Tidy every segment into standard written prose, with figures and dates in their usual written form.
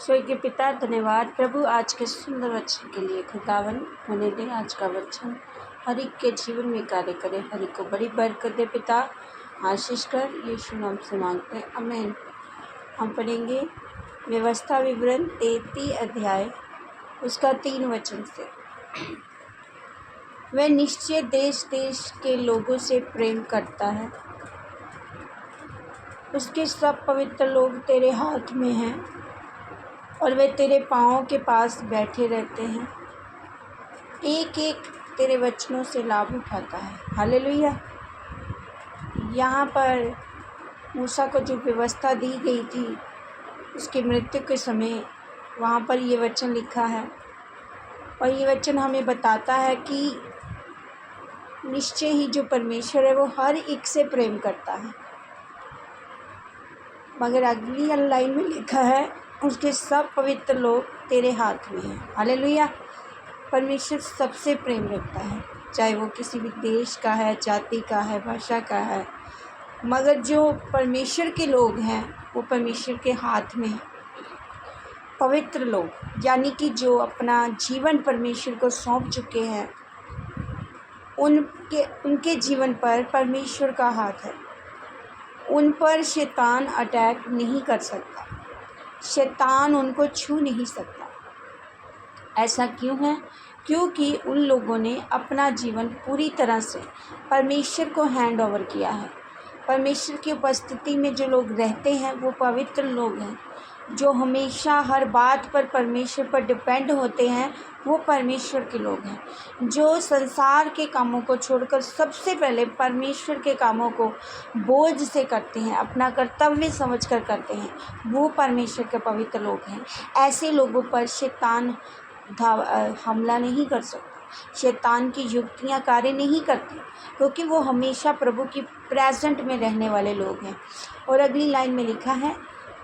स्वर्गीय पिता धन्यवाद प्रभु आज के सुंदर वचन के लिए। खुदावन होने दे आज का वचन हर एक के जीवन में कार्य करे, हर एक को बड़ी बरकत दे पिता, आशीष कर, यीशु नाम से मांगते हैं, आमीन। हम पढ़ेंगे व्यवस्था विवरण 33 अध्याय उसका 3 वचन से। वह निश्चय देश देश के लोगों से प्रेम करता है, उसके सब पवित्र लोग तेरे हाथ में हैं और वे तेरे पाँवों के पास बैठे रहते हैं। एक एक तेरे वचनों से लाभ उठाता है। हालेलुया। यहाँ पर मूसा को जो व्यवस्था दी गई थी उसकी मृत्यु के समय वहाँ पर ये वचन लिखा है और ये वचन हमें बताता है कि निश्चय ही जो परमेश्वर है वो हर एक से प्रेम करता है। मगर अगली लाइन में लिखा है उसके सब पवित्र लोग तेरे हाथ में हैं। हालेलुया। परमेश्वर सबसे प्रेम रखता है, चाहे वो किसी भी देश का है, जाति का है, भाषा का है, मगर जो परमेश्वर के लोग हैं वो परमेश्वर के हाथ में हैं। पवित्र लोग यानी कि जो अपना जीवन परमेश्वर को सौंप चुके हैं, उनके जीवन पर परमेश्वर का हाथ है। उन पर शैतान अटैक नहीं कर सकता, शैतान उनको छू नहीं सकता। ऐसा क्यों है? क्योंकि उन लोगों ने अपना जीवन पूरी तरह से परमेश्वर को हैंड ओवर किया है। परमेश्वर की उपस्थिति में जो लोग रहते हैं वो पवित्र लोग हैं। जो हमेशा हर बात पर परमेश्वर पर डिपेंड होते हैं वो परमेश्वर के लोग हैं। जो संसार के कामों को छोड़कर सबसे पहले परमेश्वर के कामों को बोझ से करते हैं, अपना कर्तव्य समझकर करते हैं, वो परमेश्वर के पवित्र लोग हैं। ऐसे लोगों पर शैतान हमला नहीं कर सकता, शैतान की युक्तियाँ कार्य नहीं करती, क्योंकि वो हमेशा प्रभु की प्रेजेंट में रहने वाले लोग हैं। और अगली लाइन में लिखा है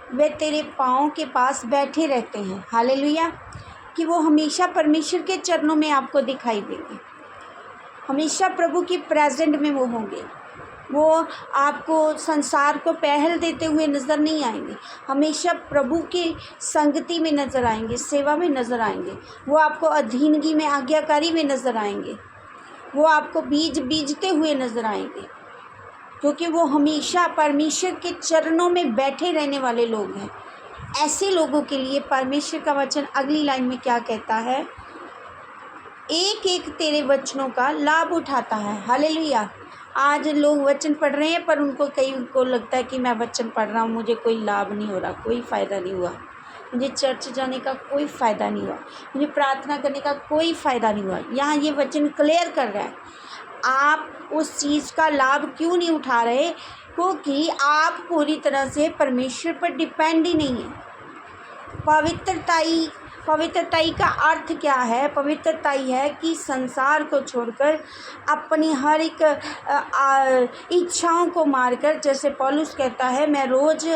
वे तेरे पाँव के पास बैठे रहते हैं। हालेलुया। कि वो हमेशा परमेश्वर के चरणों में आपको दिखाई देंगे, हमेशा प्रभु की प्रेजेंट में वो होंगे। वो आपको संसार को पहल देते हुए नज़र नहीं आएंगे, हमेशा प्रभु की संगति में नज़र आएंगे, सेवा में नज़र आएंगे। वो आपको अधीनगी में, आज्ञाकारी में नज़र आएंगे। वो आपको बीज बीजते हुए नज़र आएंगे, क्योंकि वो हमेशा परमेश्वर के चरणों में बैठे रहने वाले लोग हैं। ऐसे लोगों के लिए परमेश्वर का वचन अगली लाइन में क्या कहता है? एक एक तेरे वचनों का लाभ उठाता है। हालेलुया। आज लोग वचन पढ़ रहे हैं पर कई को लगता है कि मैं वचन पढ़ रहा हूँ, मुझे कोई लाभ नहीं हो रहा, कोई फ़ायदा नहीं हुआ, मुझे चर्च जाने का कोई फ़ायदा नहीं हुआ, मुझे प्रार्थना करने का कोई फ़ायदा नहीं हुआ। यहाँ ये वचन क्लियर कर रहा है आप उस चीज़ का लाभ क्यों नहीं उठा रहे, क्योंकि आप पूरी तरह से परमेश्वर पर डिपेंड ही नहीं है। पवित्रताई का अर्थ क्या है? पवित्रताई है कि संसार को छोड़कर अपनी हर एक इच्छाओं को मारकर, जैसे पौलुस कहता है मैं रोज़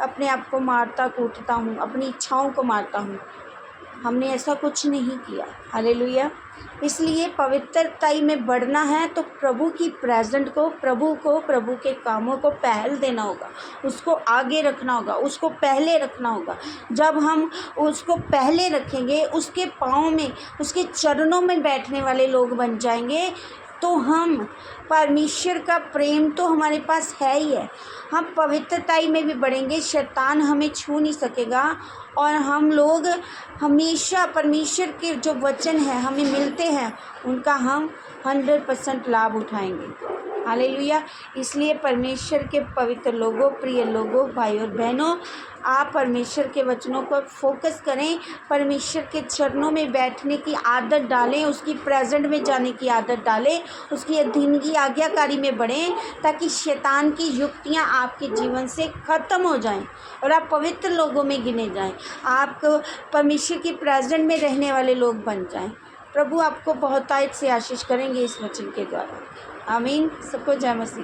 अपने आप को मारता कूटता हूँ, अपनी इच्छाओं को मारता हूँ। हमने ऐसा कुछ नहीं किया। हालेलुया। इसलिए पवित्रताई में बढ़ना है तो प्रभु की प्रेजेंट को, प्रभु के कामों को पहल देना होगा, उसको आगे रखना होगा, उसको पहले रखना होगा। जब हम उसको पहले रखेंगे, उसके पाँव में, उसके चरणों में बैठने वाले लोग बन जाएंगे, तो हम परमेश्वर का प्रेम तो हमारे पास है ही है। हम पवित्रताई में भी बढ़ेंगे, शैतान हमें छू नहीं सकेगा और हम लोग हमेशा परमेश्वर के जो वचन हैं हमें मिलते हैं उनका हम 100% लाभ उठाएंगे। हालेलुया। इसलिए परमेश्वर के पवित्र लोगों, प्रिय लोगों, भाई और बहनों, आप परमेश्वर के वचनों पर फोकस करें, परमेश्वर के चरणों में बैठने की आदत डालें, उसकी प्रेजेंट में जाने की आदत डालें, उसकी अधीनगी, आज्ञाकारी में बढ़ें, ताकि शैतान की युक्तियां आपके जीवन से ख़त्म हो जाएं और आप पवित्र लोगों में गिने जाएं, आप परमेश्वर की प्रेजेंट में रहने वाले लोग बन जाएं। प्रभु आपको बहुतायत से आशीष करेंगे इस वचन के द्वारा। आमीन। सबको जय मसीह।